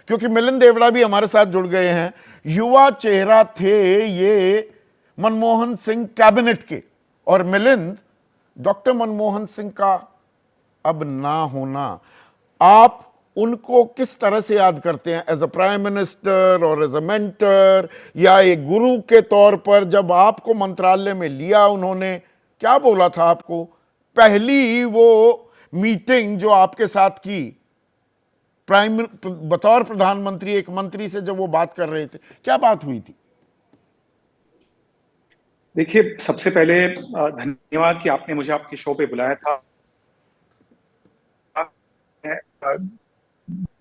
क्योंकि मिलिंद देवड़ा भी हमारे साथ जुड़ गए हैं। युवा चेहरा थे ये मनमोहन सिंह कैबिनेट के, और मिलिंद, डॉक्टर मनमोहन सिंह का अब ना होना, आप उनको किस तरह से याद करते हैं? एज अ प्राइम मिनिस्टर और एज अ मेंटर, या एक गुरु के तौर पर? जब आपको मंत्रालय में लिया उन्होंने, क्या बोला था आपको? पहली वो मीटिंग जो आपके साथ की बतौर प्रधानमंत्री, एक मंत्री से जब वो बात कर रहे थे, क्या बात हुई थी? देखिए, सबसे पहले धन्यवाद कि आपने मुझे आपके शो पे बुलाया था।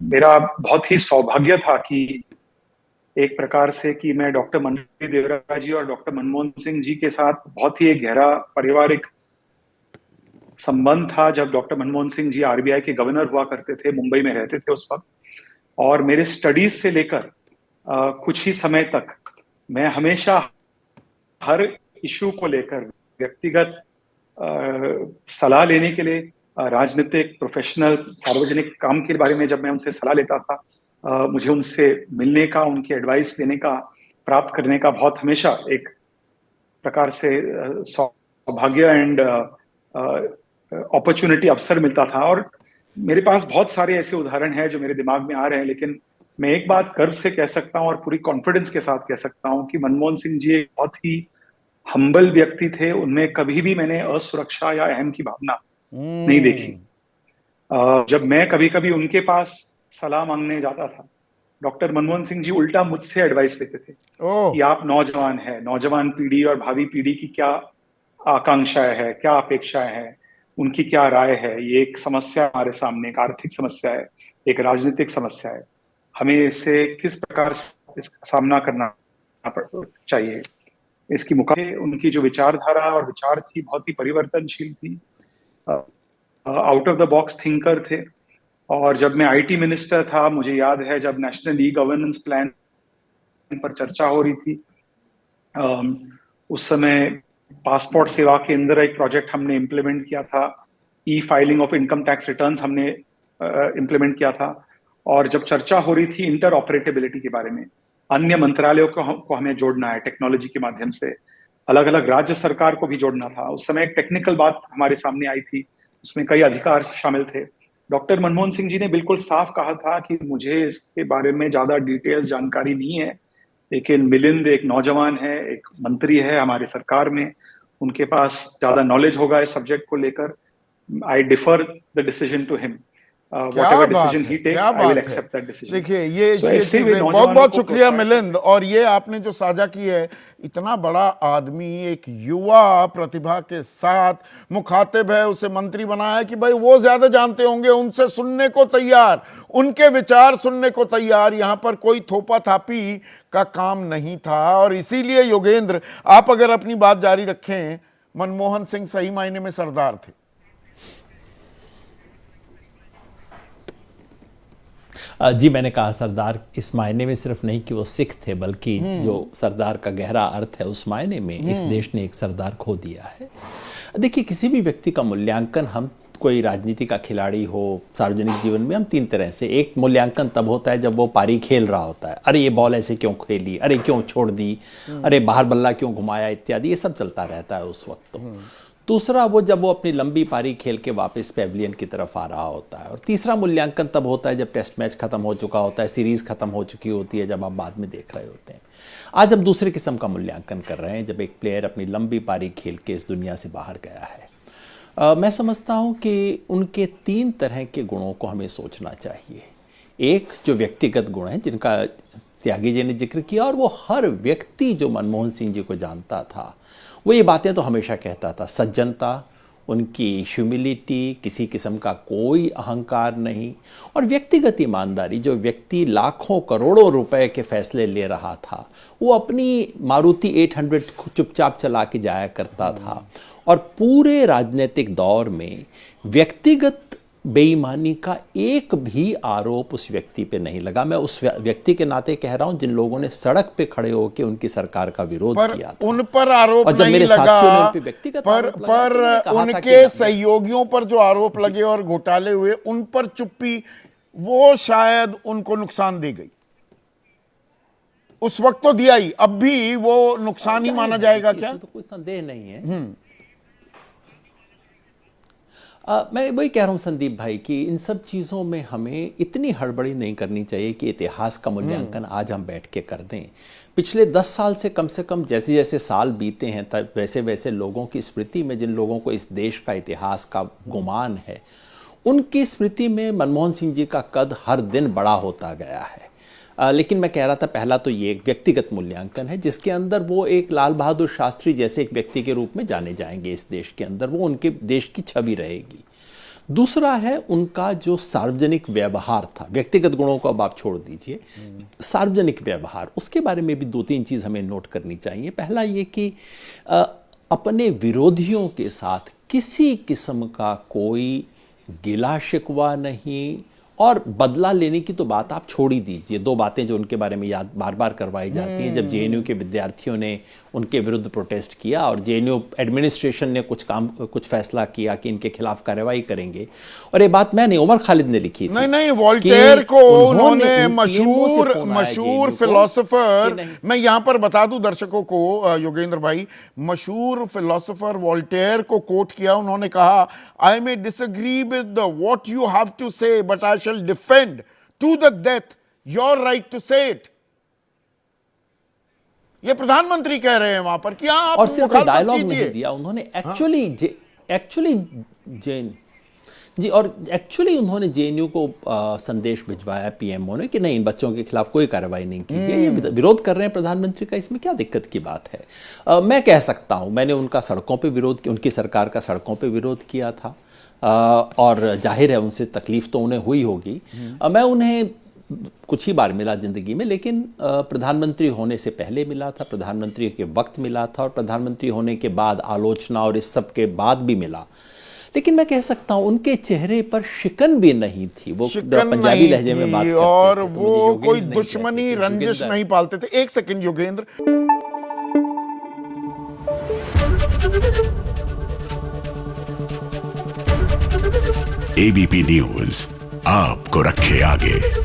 मेरा बहुत ही सौभाग्य था कि एक प्रकार से कि मैं डॉक्टर मनमोहन देवरा जी और डॉक्टर मनमोहन सिंह जी के साथ बहुत ही एक गहरा पारिवारिक संबंध था। जब डॉक्टर मनमोहन सिंह जी आरबीआई के गवर्नर हुआ करते थे, मुंबई में रहते थे उस वक्त, और मेरे स्टडीज से लेकर कुछ ही समय तक मैं हमेशा हर इशू को लेकर व्यक्तिगत सलाह लेने के लिए, राजनीतिक, प्रोफेशनल, सार्वजनिक काम के बारे में जब मैं उनसे सलाह लेता था, मुझे उनसे मिलने का, उनकी एडवाइस लेने का, प्राप्त करने का बहुत हमेशा एक प्रकार से सौभाग्य एंड अपॉर्चुनिटी, अवसर मिलता था। और मेरे पास बहुत सारे ऐसे उदाहरण हैं जो मेरे दिमाग में आ रहे हैं, लेकिन मैं एक बात गर्व से कह सकता हूं और पूरी कॉन्फिडेंस के साथ कह सकता हूं कि मनमोहन सिंह जी एक बहुत ही हम्बल व्यक्ति थे। उनमें कभी भी मैंने असुरक्षा या अहम की भावना नहीं देखी। जब मैं कभी कभी उनके पास सलाह मांगने जाता था, डॉक्टर मनमोहन सिंह जी उल्टा मुझसे एडवाइस लेते थे कि आप नौजवान हैं, नौजवान पीढ़ी और भावी पीढ़ी की क्या आकांक्षाएं है, क्या अपेक्षाएं हैं, उनकी क्या राय है। ये एक समस्या हमारे सामने, एक आर्थिक समस्या है, एक राजनीतिक समस्या है, हमें इससे किस प्रकार से इसका सामना करना चाहिए। इसकी मुकाबले उनकी जो विचारधारा और विचार थी बहुत ही परिवर्तनशील थी, out of the box thinker थे। और जब मैं आईटी मिनिस्टर था, मुझे याद है जब नेशनल ई गवर्नेंस प्लान पर चर्चा हो रही थी, उस समय पासपोर्ट सेवा के अंदर एक प्रोजेक्ट हमने इम्प्लीमेंट किया था, ई filing of income tax returns हमने इम्प्लीमेंट किया था। और जब चर्चा हो रही थी इंटर ऑपरेटेबिलिटी के बारे में, अन्य मंत्रालयों को हमें जोड़ना है टेक्नोलॉजी के माध्यम से, अलग अलग राज्य सरकार को भी जोड़ना था। उस समय एक टेक्निकल बात हमारे सामने आई थी, उसमें कई अधिकार शामिल थे। डॉक्टर मनमोहन सिंह जी ने बिल्कुल साफ कहा था कि मुझे इसके बारे में ज्यादा डिटेल जानकारी नहीं है, लेकिन मिलिंद एक नौजवान है, एक मंत्री है हमारे सरकार में, उनके पास ज्यादा नॉलेज होगा इस सब्जेक्ट को लेकर। I differ the decision to him, क्या बात है, क्या बात है। देखिए, ये चीजें, बहुत बहुत शुक्रिया मिलिंद। और ये आपने जो साझा की है, इतना बड़ा आदमी एक युवा प्रतिभा के साथ मुखातिब है, उसे मंत्री बनाया है कि भाई वो ज्यादा जानते होंगे, उनसे सुनने को तैयार, उनके विचार सुनने को तैयार। यहां पर कोई थोपा थापी का काम नहीं था। और इसीलिए योगेंद्र, आप अगर अपनी बात जारी रखें, मनमोहन सिंह सही मायने में सरदार थे। जी, मैंने कहा सरदार इस मायने में सिर्फ नहीं कि वो सिख थे, बल्कि जो सरदार का गहरा अर्थ है उस मायने में इस देश ने एक सरदार खो दिया है। देखिए, किसी भी व्यक्ति का मूल्यांकन, हम कोई राजनीति का खिलाड़ी हो, सार्वजनिक जीवन में, हम तीन तरह से, एक मूल्यांकन तब होता है जब वो पारी खेल रहा होता है, अरे ये बॉल ऐसे क्यों खेली, अरे क्यों छोड़ दी, अरे बाहर बल्ला क्यों घुमाया, इत्यादि, ये सब चलता रहता है उस वक्त। तो दूसरा, वो जब वो अपनी लंबी पारी खेल के वापस पेविलियन की तरफ आ रहा होता है। और तीसरा मूल्यांकन तब होता है जब टेस्ट मैच खत्म हो चुका होता है, सीरीज खत्म हो चुकी होती है, जब आप बाद में देख रहे होते हैं। आज हम दूसरे किस्म का मूल्यांकन कर रहे हैं, जब एक प्लेयर अपनी लंबी पारी खेल के इस दुनिया से बाहर गया है। मैं समझता हूं कि उनके तीन तरह के गुणों को हमें सोचना चाहिए। एक जो व्यक्तिगत गुण है, जिनका त्यागी जी ने जिक्र किया, और वो हर व्यक्ति जो मनमोहन सिंह जी को जानता था वो ये बातें तो हमेशा कहता था, सज्जनता, उनकी ह्यूमिलिटी, किसी किस्म का कोई अहंकार नहीं, और व्यक्तिगत ईमानदारी। जो व्यक्ति लाखों करोड़ों रुपए के फैसले ले रहा था, वो अपनी मारुति 800 चुपचाप चला के जाया करता था। और पूरे राजनीतिक दौर में व्यक्तिगत बेईमानी का एक भी आरोप उस व्यक्ति पे नहीं लगा। मैं उस व्यक्ति के नाते कह रहा हूं जिन लोगों ने सड़क पे खड़े होकर उनकी सरकार का विरोध किया था, उन पर आरोप नहीं लगा, पर उनके सहयोगियों पर जो आरोप लगे और घोटाले हुए, उन पर चुप्पी वो शायद उनको नुकसान दे गई। उस वक्त तो दिया ही, अब भी वो नुकसान ही माना जाएगा क्या? तो कोई संदेह नहीं है। मैं वही कह रहा हूं संदीप भाई कि इन सब चीज़ों में हमें इतनी हड़बड़ी नहीं करनी चाहिए कि इतिहास का मूल्यांकन आज हम बैठ के कर दें। पिछले 10 साल से कम जैसे जैसे साल बीते हैं तब वैसे वैसे लोगों की स्मृति में, जिन लोगों को इस देश का इतिहास का गुमान है, उनकी स्मृति में मनमोहन सिंह जी का कद हर दिन बड़ा होता गया है। लेकिन मैं कह रहा था पहला तो ये एक व्यक्तिगत मूल्यांकन है जिसके अंदर वो एक लाल बहादुर शास्त्री जैसे एक व्यक्ति के रूप में जाने जाएंगे इस देश के अंदर, वो उनके देश की छवि रहेगी। दूसरा है उनका जो सार्वजनिक व्यवहार था, व्यक्तिगत गुणों को अब आप छोड़ दीजिए, सार्वजनिक व्यवहार, उसके बारे में भी 2-3 चीज़ हमें नोट करनी चाहिए। पहला ये कि अपने विरोधियों के साथ किसी किस्म का कोई गिला शिकवा नहीं, और बदला लेने की तो बात आप छोड़ ही दीजिए। 2 बातें जो उनके बारे में याद बार बार करवाई जाती हैं, जब जेएनयू के विद्यार्थियों ने उनके विरुद्ध प्रोटेस्ट किया और जेएनयू एडमिनिस्ट्रेशन ने कुछ फैसला किया कि इनके खिलाफ कार्रवाई करेंगे, और ये बात मैंने उमर खालिद ने लिखी थी। नहीं, वोल्टेयर को उन्होंने मशहूर फिलोसोफर, मैं यहां पर बता दूं दर्शकों को योगेंद्र भाई, मशहूर फिलोसोफर वोल्टेयर को कोट किया। उन्होंने कहा, I may disagree with what you have to say but I shall defend to the death your right to say it। ये प्रधानमंत्री कह रहे हैं वहां पर कि आप और सिर्फ डायलॉग कीजिए। नहीं दिया उन्होंने, एक्चुअली उन्होंने जेएनयू को संदेश भिजवाया पीएमओ ने कि नहीं, इन बच्चों के खिलाफ कोई कार्रवाई नहीं कीजिए, ये विरोध कर रहे हैं प्रधानमंत्री का, इसमें क्या दिक्कत की बात है। मैं कह सकता हूं मैंने उनका सड़कों पे विरोध किया, उनकी सरकार का सड़कों पे विरोध किया था, और जाहिर है उनसे तकलीफ तो उन्हें हुई होगी। मैं उन्हें कुछ ही बार मिला जिंदगी में, लेकिन प्रधानमंत्री होने से पहले मिला था, प्रधानमंत्री के वक्त मिला था, और प्रधानमंत्री होने के बाद आलोचना और इस सब के बाद भी मिला। लेकिन मैं कह सकता हूं उनके चेहरे पर शिकन भी नहीं थी, वो पंजाबी लहजे में बात करते और थे, वो कोई दुश्मनी रंजिश नहीं पालते थे। एक सेकंड योगेंद्र, एबीपी न्यूज आपको रखे आगे।